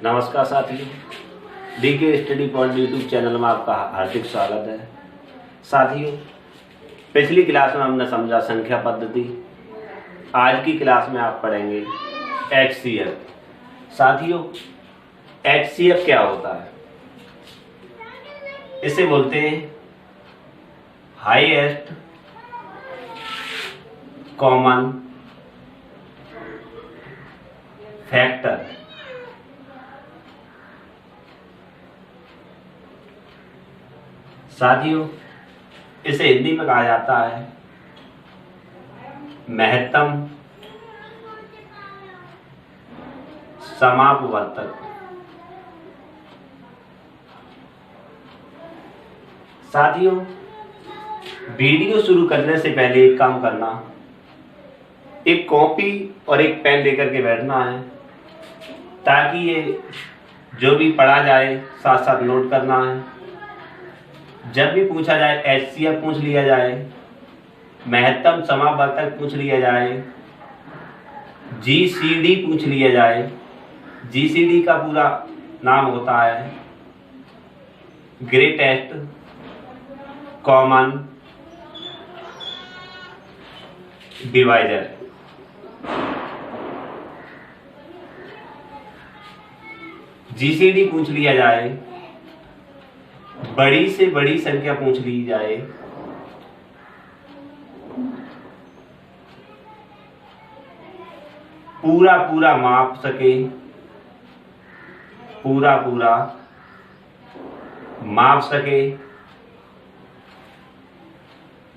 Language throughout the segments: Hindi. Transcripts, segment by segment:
नमस्कार साथियों, DK study point YouTube channel में आपका हार्दिक स्वागत है। साथियों, पिछली क्लास में हमने समझा संख्या पद्धति। आज की क्लास में आप पढ़ेंगे एचसीएफ। साथियों, एचसीएफ क्या होता है? इसे बोलते हैं हाईएस्ट कॉमन फैक्टर। साथियों, इसे हिंदी में कहा जाता है महत्तम समापवर्तक। साथियों, वीडियो शुरू करने से पहले एक काम करना, एक कॉपी और एक पेन लेकर के बैठना है, ताकि ये जो भी पढ़ा जाए साथ साथ नोट करना है। जब भी पूछा जाए एचसीएफ पूछ लिया जाए, महत्तम समापवर्तक पूछ लिया जाए, जीसीडी पूछ लिया जाए। जीसीडी का पूरा नाम होता है ग्रेटेस्ट कॉमन डिवाइजर। जीसीडी पूछ लिया जाए, बड़ी से बड़ी संख्या पूछ ली जाए, पूरा पूरा माप सके, पूरा पूरा माप सके,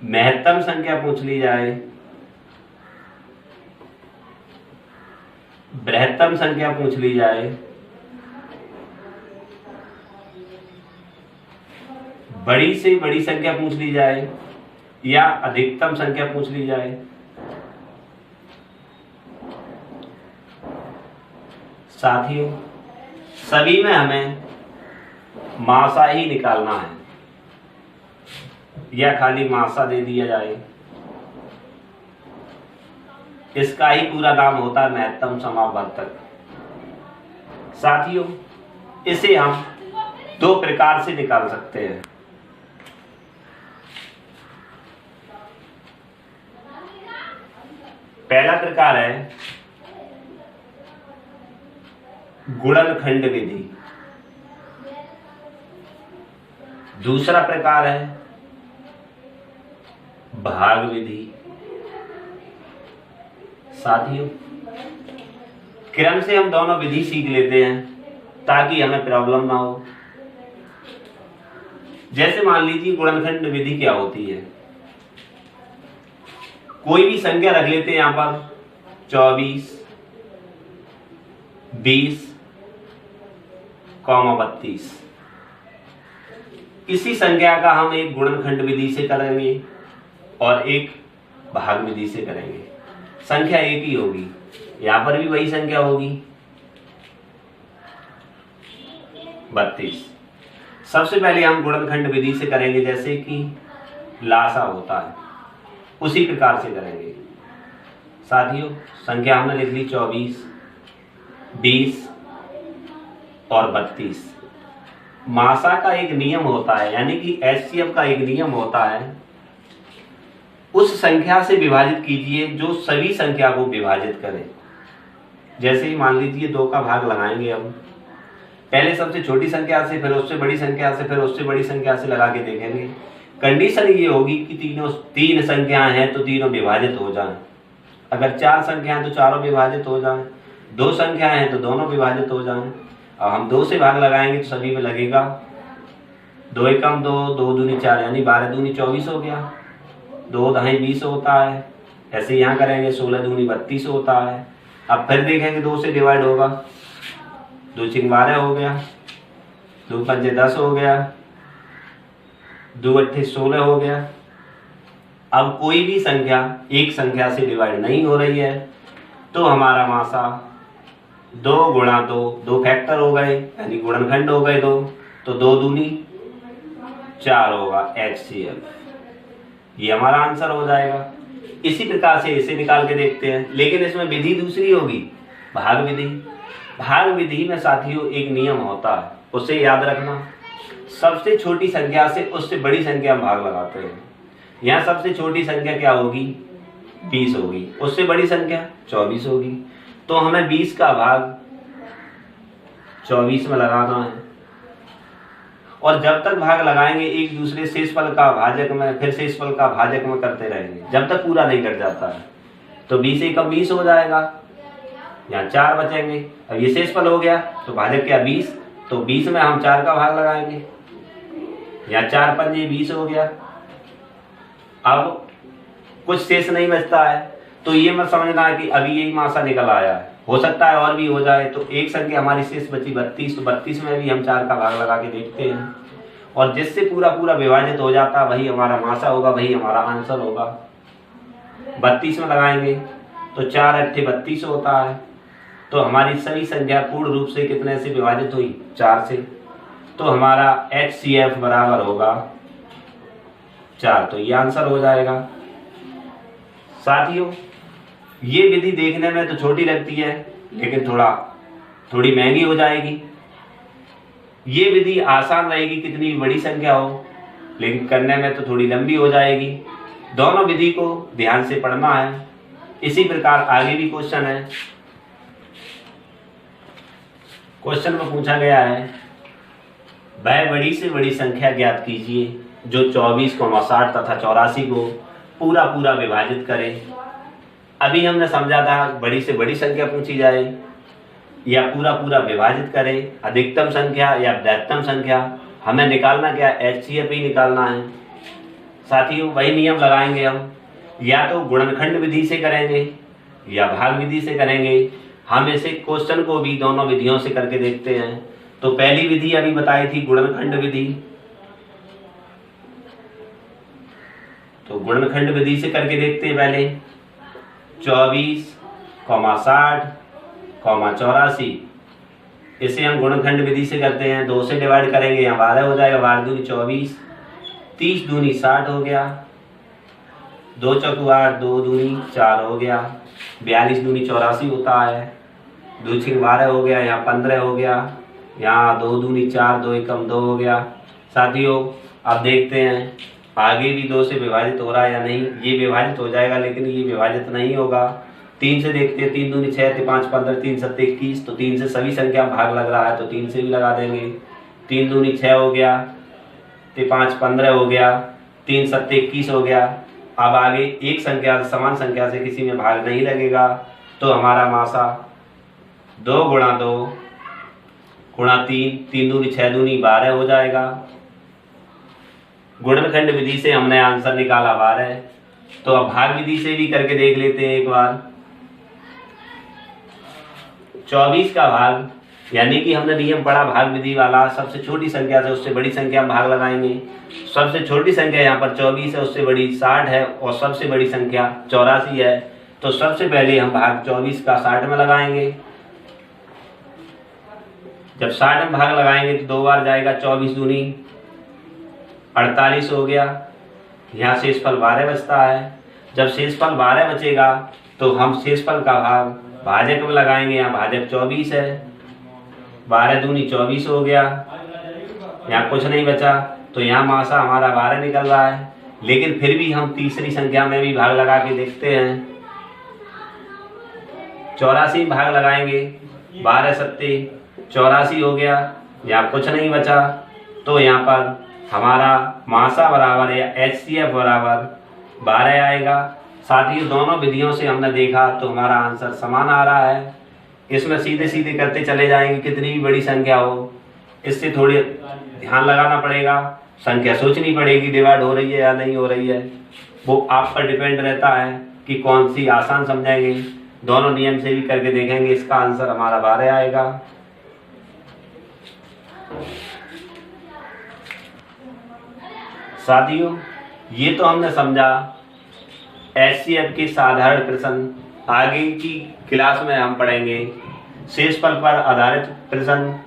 महत्तम संख्या पूछ ली जाए, बृहत्तम संख्या पूछ ली जाए, बड़ी से बड़ी संख्या पूछ ली जाए, या अधिकतम संख्या पूछ ली जाए। साथियों, सभी में हमें मासा ही निकालना है, या खाली मासा दे दिया जाए। इसका ही पूरा नाम होता है महत्तम समापवर्तक। साथियों, इसे हम दो प्रकार से निकाल सकते हैं। पहला प्रकार है गुणनखंड विधि। दूसरा प्रकार है भाग विधि। साथियों, क्रम से हम दोनों विधि सीख लेते हैं ताकि हमें प्रॉब्लम ना हो। जैसे मान लीजिए गुणनखंड विधि क्या होती है। कोई भी संख्या रख लेते हैं यहां पर 24, 20, 32। इसी संख्या का हम एक गुणनखंड विधि से करेंगे और एक भाग विधि से करेंगे। संख्या एक ही होगी, यहां पर भी वही संख्या होगी 32। सबसे पहले हम गुणनखंड विधि से करेंगे, जैसे कि लासा होता है उसी प्रकार से करेंगे। साथियों, संख्या हमने लिख ली 24, 20 और 32। मासा का एक नियम होता है, यानी कि एचसीएफ का एक नियम होता है, उस संख्या से विभाजित कीजिए जो सभी संख्या को विभाजित करे। जैसे ही मान लीजिए 2 का भाग लगाएंगे हम, पहले सबसे छोटी संख्या से, फिर उससे बड़ी संख्या से, फिर उससे बड़ी संख्या से लगा के देखेंगे। कंडीशन ये होगी कि तीन संख्याएं हैं तो तीनों विभाजित हो जाएं। अगर 4 संख्याएं तो चारों विभाजित हो जाएं। 2 संख्याएं हैं तो दोनों विभाजित हो जाएं। अब हम 2 से भाग लगाएंगे तो सभी में लगेगा 2 एकम 2, 2 दूनी 4, यानी 12 दूनी 24 हो गया। 2 दहाई 20 होता है। ऐसे यहाँ करेंगे 16 दूनी 32 होता है। अब फिर देखेंगे 2 से डिवाइड होगा, 2 छिंग 12 हो गया, 2 पंजे 10 हो गया, 2 अट्ठे 16 हो गया। अब कोई भी संख्या एक संख्या से डिवाइड नहीं हो रही है तो हमारा मासा 2 गुणा 2, 2 फैक्टर हो गए, यानी गुणनखंड हो गए 2, तो 2 दूनी 4 होगा एचसीएफ। ये हमारा आंसर हो जाएगा। इसी प्रकार से इसे निकाल के देखते हैं, लेकिन इसमें विधि दूसरी होगी, भाग विधि। भाग विधि में साथियों एक नियम होता है, उसे याद रखना। सबसे छोटी संख्या से उससे बड़ी संख्या में भाग लगाते हैं। यहाँ सबसे छोटी संख्या क्या होगी? 20 होगी। उससे बड़ी संख्या 24 होगी। तो हमें 20 का भाग 24 में लगाना है, और जब तक भाग लगाएंगे एक दूसरे शेषफल का भाजक में, फिर शेषफल का भाजक में करते रहेंगे जब तक पूरा नहीं कट जाता है। तो 20 एक 20 हो जाएगा, यहाँ 4 बचेंगे। अब ये शेषफल हो गया तो भाजक क्या 20, तो 20 में हम 4 का भाग लगाएंगे, यहाँ 4 पंजे 20 हो गया। अब कुछ शेष नहीं बचता है, तो ये मत समझना है कि अभी यही मासा निकल आया है, हो सकता है और भी हो जाए। तो एक संख्या हमारी शेष बची 32, तो 32 में भी हम 4 का भाग लगा के देखते हैं, और जिससे पूरा पूरा विभाजित हो जाता वही हमारा मासा होगा, वही हमारा आंसर होगा। 32 में लगाएंगे तो 4 अट्ठे 32 होता है। तो हमारी सभी संख्या पूर्ण रूप से कितने से विभाजित हुई? 4 से। तो हमारा HCF बराबर होगा 4। तो ये आंसर हो जाएगा। साथियों, ये विधि देखने में तो छोटी लगती है, लेकिन थोड़ी महंगी हो जाएगी। ये विधि आसान रहेगी कितनी भी बड़ी संख्या हो, लेकिन करने में तो थोड़ी लंबी हो जाएगी। दोनों विधि को ध्यान से पढ़ना है। इसी प्रकार आगे भी क्वेश्चन है। क्वेश्चन में पूछा गया है, वह बड़ी से बड़ी संख्या ज्ञात कीजिए जो 24, 60 तथा 84 को पूरा पूरा विभाजित करे। अभी हमने समझा था बड़ी से बड़ी संख्या पूछी जाए या पूरा पूरा विभाजित करे, अधिकतम संख्या या व्यस्तम संख्या। हमें निकालना क्या? HCF ही निकालना है। साथियों, वही नियम लगाएंगे हम, या तो गुणनखंड विधि से करेंगे या भाग विधि से करेंगे। हम इसे क्वेश्चन को भी दोनों विधियों से करके देखते हैं। तो पहली विधि अभी बताई थी गुणनखंड विधि, तो गुणनखंड विधि से करके देखते हैं। पहले 24, 60, 84, इसे हम गुणनखंड विधि से करते हैं। 2 से डिवाइड करेंगे, यहाँ 12 हो जाएगा, 12 दूनी 24, 30 दूनी 60 हो गया, 2 चौकू 8, 2 दूनी 4 हो गया, 42 दूनी 84 होता है, 2 छीक 12 हो गया, यहाँ 15 हो गया, यहाँ 2 दूनी 4, 2 एकम 2 हो गया। साथियों, अब देखते हैं आगे भी 2 से विभाजित हो रहा है या नहीं। ये विभाजित हो जाएगा, लेकिन ये विभाजित नहीं होगा। 3 से देखते हैं, 3 दूनी 6, 5 15, 3 7 21। तो 3 से सभी संख्या में भाग लग रहा है, तो 3 से भी लगा देंगे। 3 दूनी 6 हो गया, 5 15 हो गया, 3 7 21 हो गया। अब आगे एक संख्या समान संख्या से किसी में भाग नहीं लगेगा, तो हमारा मासा 2 गुणा 2 गुणा 3, 3 दूनी 6 दूनी 12 हो जाएगा। गुणनखंड विधि से हमने आंसर निकाला 12। तो अब भाग विधि से भी करके देख लेते हैं एक बार। 24 का भाग, यानी कि हमने नियम पढ़ा भाग विधि वाला, सबसे छोटी संख्या से उससे बड़ी संख्या में भाग लगाएंगे। सबसे छोटी संख्या यहाँ पर 24 है, उससे बड़ी 60 है, और सबसे बड़ी संख्या 84 है। तो सबसे पहले हम भाग 24 का 60 में लगाएंगे। जब 60 में भाग लगाएंगे तो 2 बार जाएगा, 24 दूनी 48 हो गया, यहाँ शेषफल 12 बचता है। जब शेषफल 12 बचेगा तो हम शेषफल का भाग भाजक में लगाएंगे। यहाँ भाजक 24 है, 12 दूनी 24 हो गया, यहाँ कुछ नहीं बचा, तो यहाँ मासा हमारा 12 निकल रहा है। लेकिन फिर भी हम तीसरी संख्या में भी भाग लगा के देखते हैं। 84 में भाग लगाएंगे, 12 सत्ते 84 हो गया, यहाँ कुछ नहीं बचा, तो यहाँ पर हमारा मासा बराबर या HCF बराबर 12 आएगा। साथ ही दोनों विधियों से हमने देखा तो हमारा आंसर समान आ रहा है। इसमें सीधे सीधे करते चले जाएंगे, कितनी भी बड़ी संख्या हो। इससे थोड़ी ध्यान लगाना पड़ेगा, संख्या सोचनी पड़ेगी डिवाइड हो रही है या नहीं हो रही है। वो आप पर डिपेंड रहता है कि कौन सी आसान समझेंगे। दोनों नियम से भी करके देखेंगे, इसका आंसर हमारा 12 आएगा। साथियों, ये तो हमने समझा HCF के साधारण प्रश्न। आगे की क्लास में हम पढ़ेंगे शेषफल पर आधारित प्रश्न।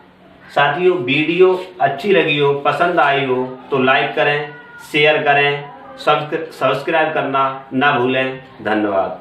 साथियों, वीडियो अच्छी लगी हो, पसंद आई हो तो लाइक करें, शेयर करें, सब्सक्राइब करना ना भूलें। धन्यवाद।